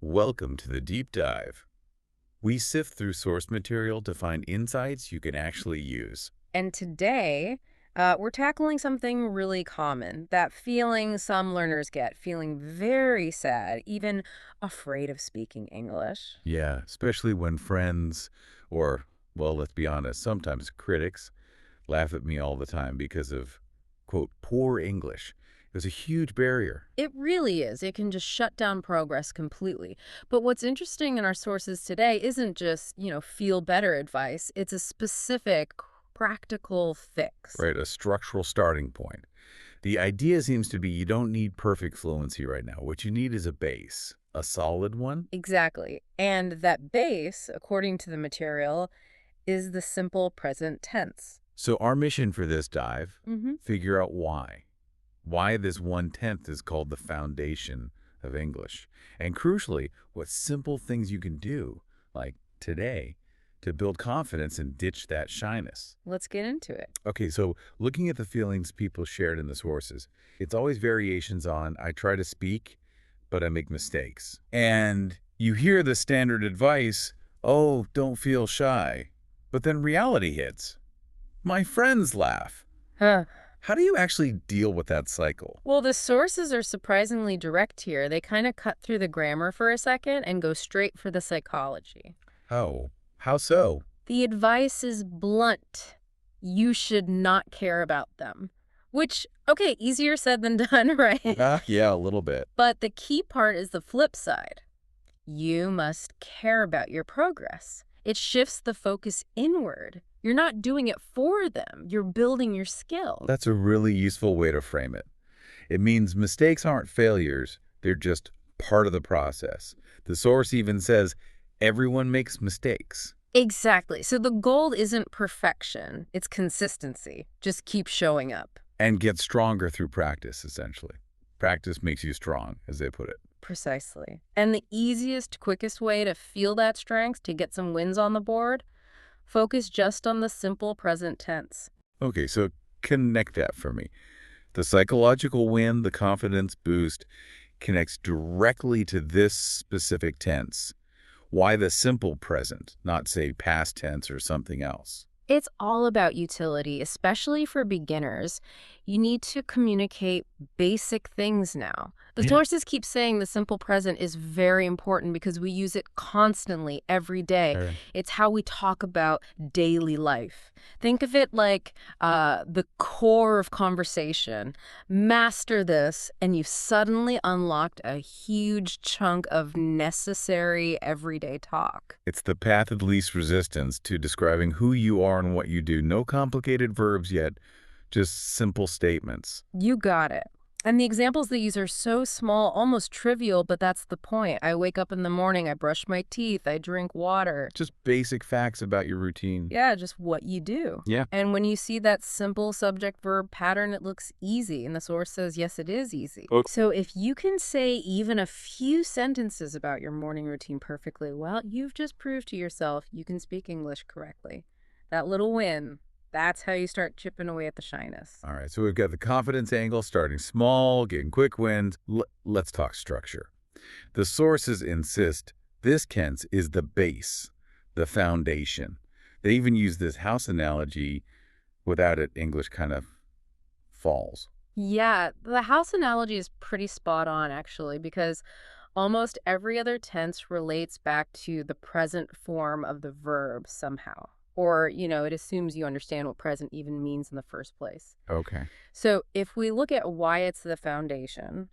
Welcome to the deep dive. We sift through source material to find insights you can actually use. And today, we're tackling something really common, that feeling some learners get, feeling very sad, even afraid of speaking English. Yeah, especially when friends or, well, let's be honest, sometimes critics laugh at me all the time because of, quote, poor English. There's a huge barrier. It really is. It can just shut down progress completely. But what's interesting in our sources today isn't just, feel better advice. It's a specific, practical fix. Right? A structural starting point. The idea seems to be you don't need perfect fluency right now. What you need is a base, a solid one. Exactly. And that base, according to the material, is the simple present tense. So our mission for this dive, Mm-hmm. figure out why. Why this 1/10 is called the foundation of English. And crucially, what simple things you can do, like today, to build confidence and ditch that shyness. Let's get into it. Okay, so looking at the feelings people shared in the sources, it's always variations on I try to speak, but I make mistakes. And you hear the standard advice, oh, don't feel shy. But then reality hits. My friends laugh. Huh. How do you actually deal with that cycle? Well, the sources are surprisingly direct here. They kind of cut through the grammar for a second and go straight for the psychology. Oh, how so? The advice is blunt. You should not care about them. Which, okay, easier said than done, right? Yeah, a little bit. But the key part is the flip side. You must care about your progress. It shifts the focus inward. You're not doing it for them. You're building your skill. That's a really useful way to frame it. It means mistakes aren't failures, they're just part of the process. The source even says everyone makes mistakes. Exactly. So the goal isn't perfection. It's consistency. Just keep showing up. And get stronger through practice, essentially. Practice makes you strong, as they put it. Precisely. And the easiest, quickest way to feel that strength, to get some wins on the board, focus just on the simple present tense. Okay, so connect that for me. The psychological win, the confidence boost, connects directly to this specific tense. Why the simple present, not say past tense or something else? It's all about utility, especially for beginners. You need to communicate basic things now. The Yeah. sources keep saying the simple present is very important because we use it constantly, every day. All right. It's how we talk about daily life. Think of it like the core of conversation. Master this, and you've suddenly unlocked a huge chunk of necessary everyday talk. It's the path of least resistance to describing who you are and what you do. No complicated verbs yet, just simple statements. You got it. And the examples they use are so small, almost trivial, but that's the point. I wake up in the morning, I brush my teeth, I drink water. Just basic facts about your routine. Yeah, just what you do. Yeah. And when you see that simple subject-verb pattern, it looks easy. And the source says, yes, it is easy. Okay. So if you can say even a few sentences about your morning routine perfectly, well, you've just proved to yourself you can speak English correctly. That little win. That's how you start chipping away at the shyness. All right, so we've got the confidence angle, starting small, getting quick wins. Let's talk structure. The sources insist this tense is the base, the foundation. They even use this house analogy. Without it, English kind of falls. Yeah, the house analogy is pretty spot on, actually, because almost every other tense relates back to the present form of the verb somehow. Or, it assumes you understand what present even means in the first place. Okay. So if we look at why it's the foundation,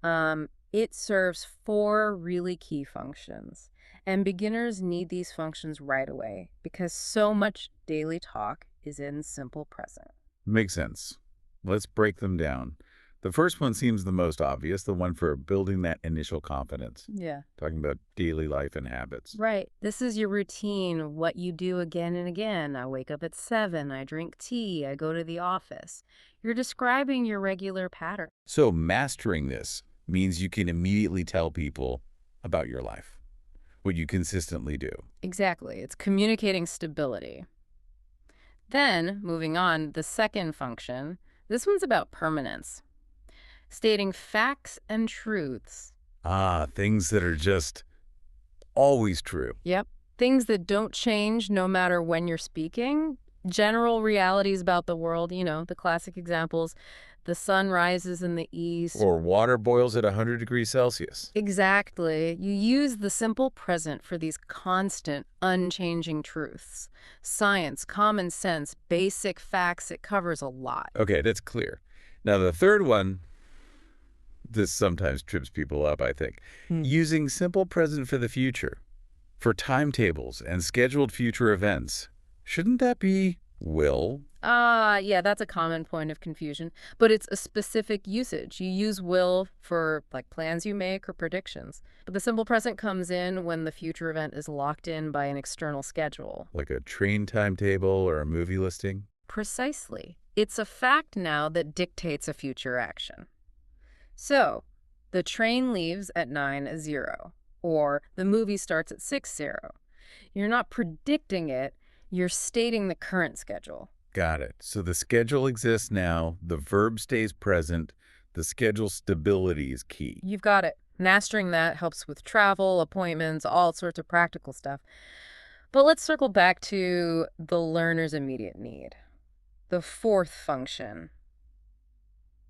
it serves four really key functions. And beginners need these functions right away because so much daily talk is in simple present. Makes sense. Let's break them down. The first one seems the most obvious, the one for building that initial confidence. Yeah. Talking about daily life and habits. Right. This is your routine, what you do again and again. I wake up at 7, I drink tea, I go to the office. You're describing your regular pattern. So mastering this means you can immediately tell people about your life, what you consistently do. Exactly. It's communicating stability. Then, moving on, the second function, this one's about permanence. Stating facts and truths. Ah, things that are just always true. Yep. Things that don't change no matter when you're speaking. General realities about the world, the classic examples. The sun rises in the east. Or water boils at 100 degrees Celsius. Exactly. You use the simple present for these constant, unchanging truths. Science, common sense, basic facts, it covers a lot. Okay, that's clear. Now, the third one, this sometimes trips people up, I think. Using simple present for the future, for timetables and scheduled future events. Shouldn't that be will? Yeah, that's a common point of confusion. But it's a specific usage. You use will for, like, plans you make or predictions. But the simple present comes in when the future event is locked in by an external schedule. Like a train timetable or a movie listing? Precisely. It's a fact now that dictates a future action. So, the train leaves at 9:00, or the movie starts at 6:00. You're not predicting it, you're stating the current schedule. Got it. So the schedule exists now, the verb stays present, the schedule stability is key. You've got it. Mastering that helps with travel, appointments, all sorts of practical stuff. But let's circle back to the learner's immediate need. The fourth function.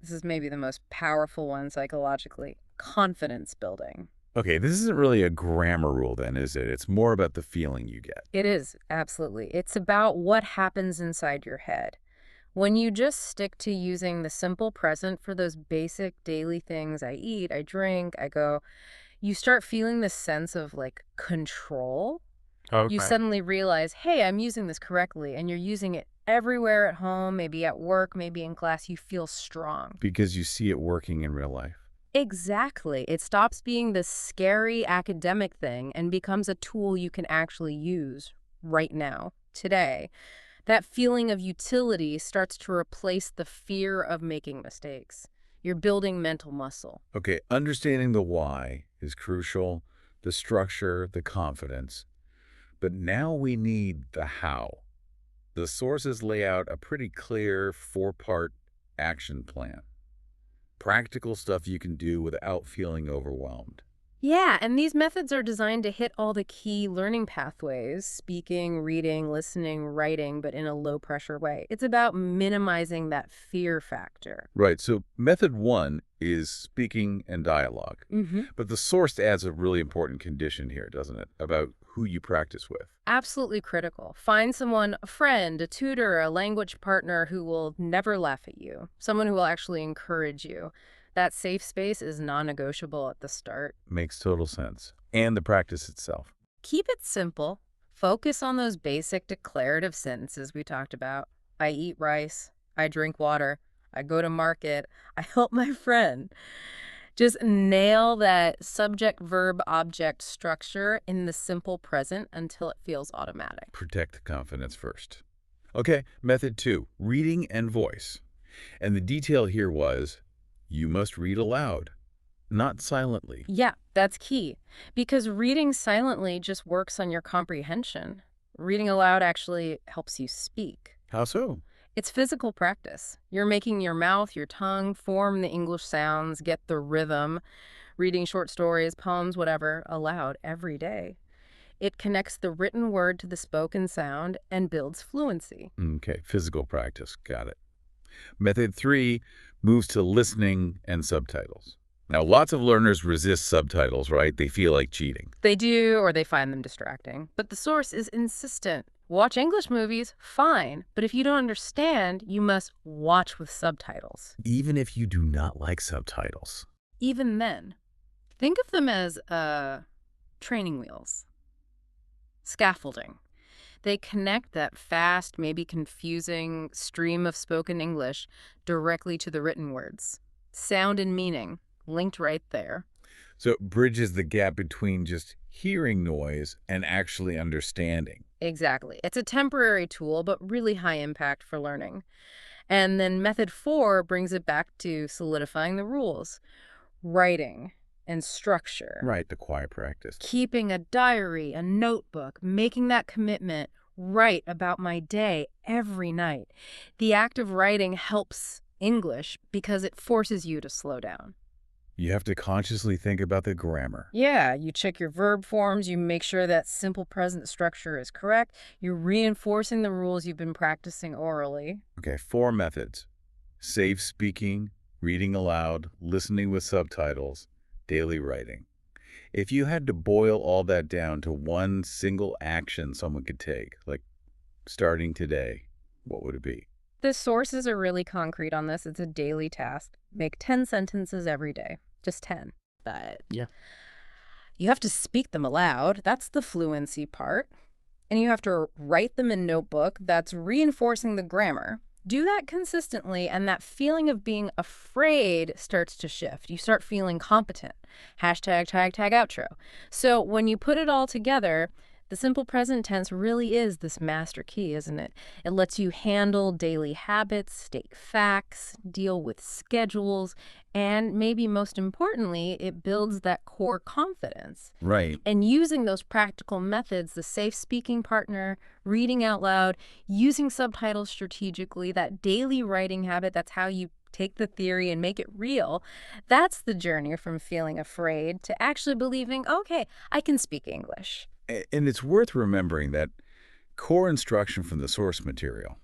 This is maybe the most powerful one psychologically. Confidence building. Okay, this isn't really a grammar rule then, is it? It's more about the feeling you get. It is, absolutely. It's about what happens inside your head. When you just stick to using the simple present for those basic daily things, I eat, I drink, I go, you start feeling this sense of, like, control. Okay. You suddenly realize, hey, I'm using this correctly, and you're using it everywhere at home, maybe at work, maybe in class. You feel strong. Because you see it working in real life. Exactly. It stops being this scary academic thing and becomes a tool you can actually use right now, today. That feeling of utility starts to replace the fear of making mistakes. You're building mental muscle. Okay, understanding the why is crucial, the structure, the confidence. But now we need the how. The sources lay out a pretty clear 4-part action plan. Practical stuff you can do without feeling overwhelmed. Yeah, and these methods are designed to hit all the key learning pathways, speaking, reading, listening, writing, but in a low-pressure way. It's about minimizing that fear factor. Right, so method 1 is speaking and dialogue. But the source adds a really important condition here, doesn't it, about who you practice with. Absolutely critical. Find someone, a friend, a tutor, a language partner who will never laugh at you, someone who will actually encourage you. That safe space is non-negotiable at the start. Makes total sense. And the practice itself. Keep it simple. Focus on those basic declarative sentences we talked about. I eat rice. I drink water. I go to market. I help my friend. Just nail that subject-verb-object structure in the simple present until it feels automatic. Protect the confidence first. Okay, method 2, reading and voice. And the detail here was, you must read aloud, not silently. Yeah, that's key. Because reading silently just works on your comprehension. Reading aloud actually helps you speak. How so? It's physical practice. You're making your mouth, your tongue form the English sounds, get the rhythm, reading short stories, poems, whatever, aloud every day. It connects the written word to the spoken sound and builds fluency. Okay, physical practice. Got it. Method 3 moves to listening and subtitles. Now, lots of learners resist subtitles, right? They feel like cheating. They do, or they find them distracting. But the source is insistent. Watch English movies, fine. But if you don't understand, you must watch with subtitles. Even if you do not like subtitles. Even then, think of them as training wheels. Scaffolding. They connect that fast, maybe confusing stream of spoken English directly to the written words. Sound and meaning, linked right there. So it bridges the gap between just hearing noise and actually understanding. Exactly. It's a temporary tool, but really high impact for learning. And then method 4 brings it back to solidifying the rules. Writing and structure. Right, the quiet practice. Keeping a diary, a notebook, making that commitment, write about my day every night. The act of writing helps English because it forces you to slow down. You have to consciously think about the grammar. Yeah, you check your verb forms, you make sure that simple present structure is correct, you're reinforcing the rules you've been practicing orally. Okay, 4 methods. Safe speaking, reading aloud, listening with subtitles, daily writing. If you had to boil all that down to one single action someone could take, like starting today, what would it be? The sources are really concrete on this. It's a daily task. Make 10 sentences every day. Just 10. But Yeah. you have to speak them aloud. That's the fluency part. And you have to write them in notebook. That's reinforcing the grammar. Do that consistently, and that feeling of being afraid starts to shift. You start feeling competent. Hashtag, tag, tag, outro. So when you put it all together, the simple present tense really is this master key, isn't it? It lets you handle daily habits, state facts, deal with schedules, and maybe most importantly, it builds that core confidence. Right. And using those practical methods, the safe speaking partner, reading out loud, using subtitles strategically, that daily writing habit, that's how you take the theory and make it real. That's the journey from feeling afraid to actually believing, okay, I can speak English. And it's worth remembering that core instruction from the source material.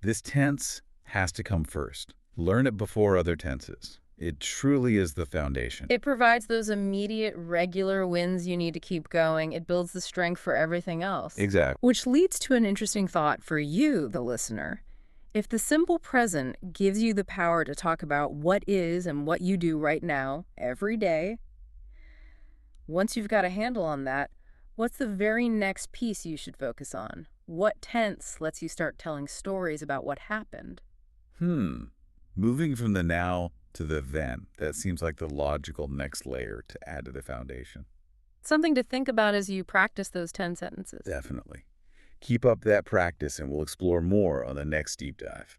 This tense has to come first. Learn it before other tenses. It truly is the foundation. It provides those immediate, regular wins you need to keep going. It builds the strength for everything else. Exactly. Which leads to an interesting thought for you, the listener. If the simple present gives you the power to talk about what is and what you do right now, every day, once you've got a handle on that, what's the very next piece you should focus on? What tense lets you start telling stories about what happened? Moving from the now to the then, that seems like the logical next layer to add to the foundation. Something to think about as you practice those 10 sentences. Definitely. Keep up that practice and we'll explore more on the next deep dive.